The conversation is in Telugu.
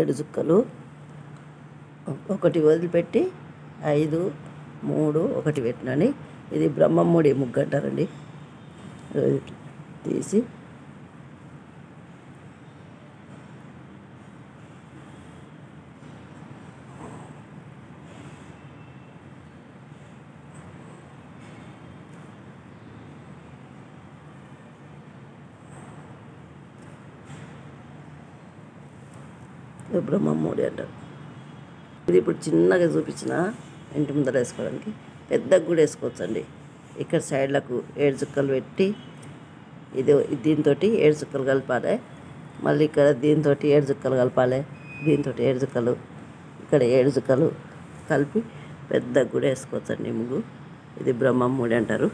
7 చుక్కలు ఒకటి వదిలిపెట్టి 5 3 1 పెట్టినని ఇది బ్రహ్మముడి ముగ్గు అంటారండి. తీసి బ్రహ్మముడి అంటారు. ఇది ఇప్పుడు చిన్నగా చూపించిన ఇంటి ముందర వేసుకోవడానికి, పెద్దగా కూడా వేసుకోవచ్చండి. ఇక్కడ సైడ్లకు 7 చుక్కలు పెట్టి దీంతో 7 చుక్కలు కలపాలి. మళ్ళీ ఇక్కడ దీంతో 7 చుక్కలు కలపాలి. దీంతో 7 చుక్కలు, ఇక్కడ 7 చుక్కలు కలిపి పెద్దగా కూడా వేసుకోవచ్చండి ముగ్గు. ఇది బ్రహ్మముడి అంటారు.